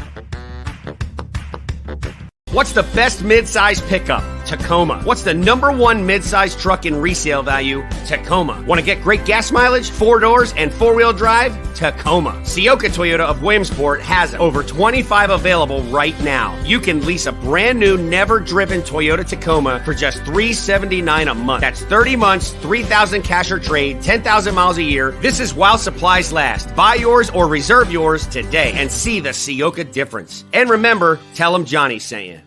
What's the best mid-size pickup? Tacoma. What's the number one midsize truck in resale value? Tacoma. Want to get great gas mileage, 4 doors, and 4-wheel drive? Tacoma. Sioka Toyota of Williamsport has over 25 available right now. You can lease a brand new, never driven Toyota Tacoma for just $379 a month. That's 30 months, 3,000 cash or trade, 10,000 miles a year. This is while supplies last. Buy yours or reserve yours today and see the Sioka difference. And remember, tell them Johnny sent you.